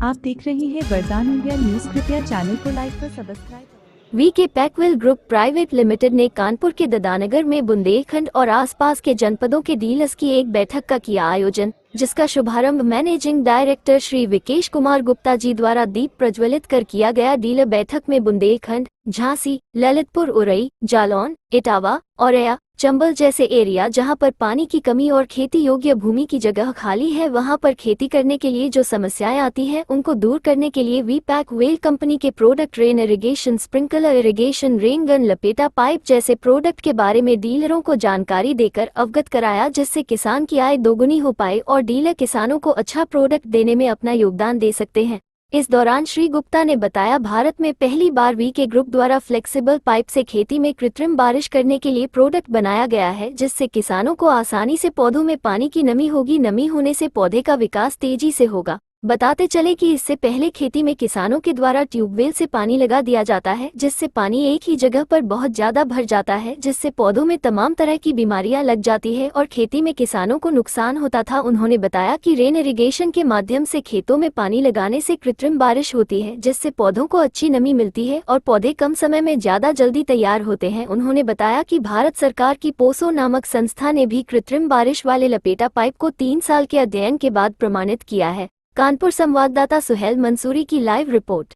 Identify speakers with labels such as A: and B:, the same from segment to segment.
A: आप देख रहे हैं वरदान इंडिया न्यूज। कृपया चैनल को लाइक और subscribe.
B: VK Packwell group private limited ने कानपुर के ददानगर में बुंदेलखंड और आसपास के जनपदों के डीलर्स की एक बैठक का किया आयोजन, जिसका शुभारंभ मैनेजिंग डायरेक्टर श्री विकेश कुमार गुप्ता जी द्वारा दीप प्रज्वलित कर किया गया। डीलर बैठक में बुंदेलखंड, झांसी, ललितपुर, उरई, जालौन, इटावा, औरैया, चंबल जैसे एरिया जहां पर पानी की कमी और खेती योग्य भूमि की जगह खाली है, वहां पर खेती करने के लिए जो समस्याएं आती हैं उनको दूर करने के लिए वी पैकवेल कंपनी के product rain irrigation, sprinkler irrigation, rain gun, लपेटा पाइप जैसे प्रोडक्ट के बारे में डीलरों को जानकारी देकर अवगत कराया, जिससे किसान की आय दोगुनी हो पाए और डीलर किसानों को अच्छा प्रोडक्ट देने में अपना योगदान दे सकते हैं। इस दौरान श्री गुप्ता ने बताया, भारत में पहली बार वीके ग्रुप द्वारा फ्लेक्सिबल पाइप से खेती में कृत्रिम बारिश करने के लिए प्रोडक्ट बनाया गया है, जिससे किसानों को आसानी से पौधों में पानी की नमी होगी। नमी होने से पौधे का विकास तेजी से होगा। बताते चले कि इससे पहले खेती में किसानों के द्वारा ट्यूबवेल से पानी लगा दिया जाता है, जिससे पानी एक ही जगह पर बहुत ज्यादा भर जाता है, जिससे पौधों में तमाम तरह की बीमारियां लग जाती है और खेती में किसानों को नुकसान होता था। उन्होंने बताया कि रेन इरिगेशन के माध्यम से खेतों में पानी लगाने से कृत्रिम बारिश होती है, जिससे पौधों को अच्छी नमी मिलती है और पौधे कम समय में ज्यादा जल्दी तैयार होते हैं। उन्होंने बताया कि भारत सरकार की पोसो नामक संस्था ने भी कृत्रिम बारिश वाले लपेटा पाइप को 3 साल के अध्ययन के बाद प्रमाणित किया है। कानपुर संवाददाता सुहेल मंसूरी की लाइव रिपोर्ट।
C: सर,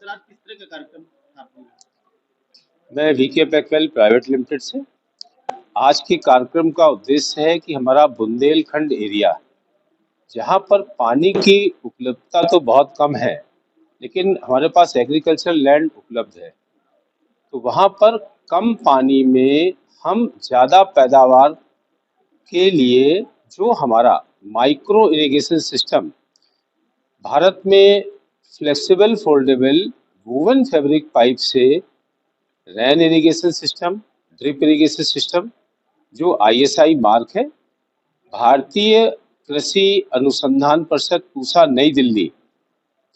C: आज किस तरह का कार्यक्रम था?
D: मैं वीके पैकवेल प्राइवेट लिमिटेड से। आज के कार्यक्रम का उद्देश्य है कि हमारा बुंदेलखंड एरिया, जहां पर पानी की उपलब्धता तो बहुत कम है, लेकिन हमारे पास एग्रीकल्चरल लैंड उपलब्ध है, तो वहां पर कम पानी में हम ज़्यादा पैदावार के लिए जो हमारा माइक्रो इरिगेशन सिस्टम भारत में flexible foldable woven fabric pipe से rain irrigation system, drip irrigation system जो ISI मार्क है, भारतीय कृषि अनुसंधान परिषद पूसा नई दिल्ली,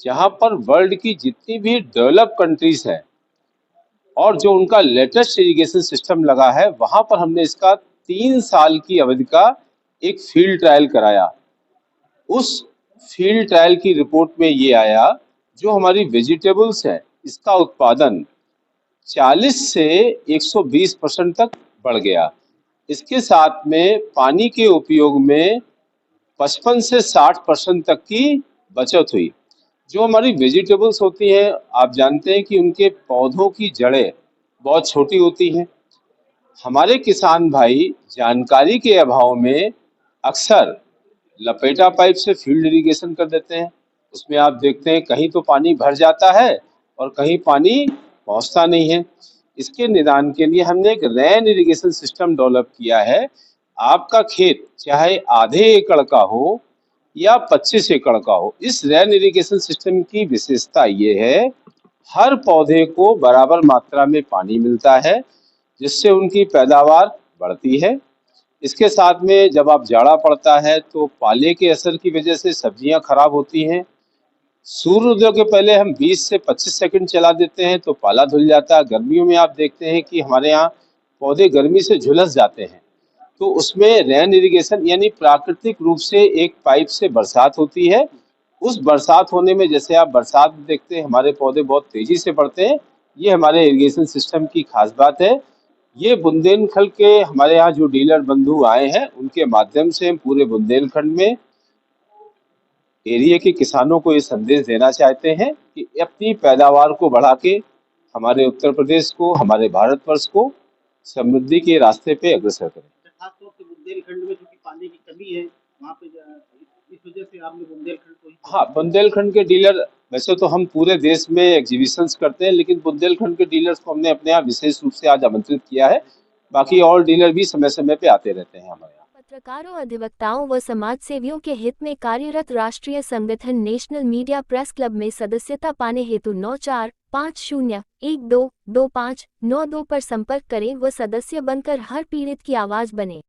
D: जहां पर वर्ल्ड की जितनी भी डेवलप कंट्रीज हैं और जो उनका लेटेस्ट इरिगेशन सिस्टम लगा है, वहां पर हमने इसका 3 साल की अवधि का एक फील्ड ट्रायल कराया। उस फील्ड ट्रायल की रिपोर्ट में ये आया, जो हमारी वेजिटेबल्स है इसका उत्पादन 40 से 120% तक बढ़ गया। इसके साथ में पानी के उपयोग में 55 से 60% तक की बचत हुई। जो हमारी वेजिटेबल्स होती हैं, आप जानते हैं कि उनके पौधों की जड़ें बहुत छोटी होती हैं। हमारे किसान भाई जानकारी के अभाव में अक्सर लपेटा पाइप से फील्ड इरिगेशन कर देते हैं। उसमें आप देखते हैं कहीं तो पानी भर जाता है और कहीं पानी पहुंचता नहीं है। इसके निदान के लिए हमने एक रेन इरिगेशन सिस्टम डेवलप किया है। आपका खेत चाहे आधे एकड़ का हो या 25 एकड़ का हो, इस रेन इरिगेशन सिस्टम की विशेषता ये है, हर पौधे को बराबर मात्रा में पानी मिलता है, जिससे उनकी पैदावार बढ़ती है। इसके साथ में जब आप जाड़ा पड़ता है तो पाले के असर की वजह से सब्जियां खराब होती हैं। सूर्योदय के पहले हम 20 से 25 सेकंड चला देते हैं तो पाला धुल जाता है। गर्मियों में आप देखते हैं कि हमारे यहाँ पौधे गर्मी से झुलस जाते हैं, तो उसमें रेन इरिगेशन यानी प्राकृतिक रूप से एक पाइप से बरसात होती है। उस बरसात होने में, जैसे आप बरसात में देखते हैं हमारे पौधे बहुत तेजी से बढ़ते हैं। ये हमारे इरिगेशन सिस्टम की खास बात है। ये बुंदेलखंड के हमारे यहाँ जो डीलर बंधु आए हैं, उनके माध्यम से हम पूरे बुंदेलखंड में एरिया के किसानों को ये संदेश देना चाहते हैं कि अपनी पैदावार को बढ़ा के हमारे उत्तर प्रदेश को, हमारे भारतवर्ष को समृद्धि के रास्ते पे अग्रसर करें।
C: खास तौर से बुंदेलखंड में क्योंकि पानी की कमी है, वहाँ पे इस वजह से आपने बुंदेलखंड को ही।
D: हाँ, बुंदेलखंड के डीलर, वैसे तो हम पूरे देश में एग्जीबिशंस करते हैं, लेकिन बुंदेलखंड के डीलर्स को हमने अपने यहाँ विशेष रूप से आज आमंत्रित किया है। बाकी और डीलर भी समय समय पे आते रहते हैं हमारे यहाँ।
B: पत्रकारों, अधिवक्ताओं व समाज सेवियों के हित में कार्यरत राष्ट्रीय संगठन नेशनल मीडिया प्रेस क्लब में सदस्यता पाने हेतु 9450122592 पर संपर्क करें व सदस्य बनकर हर पीड़ित की आवाज बने।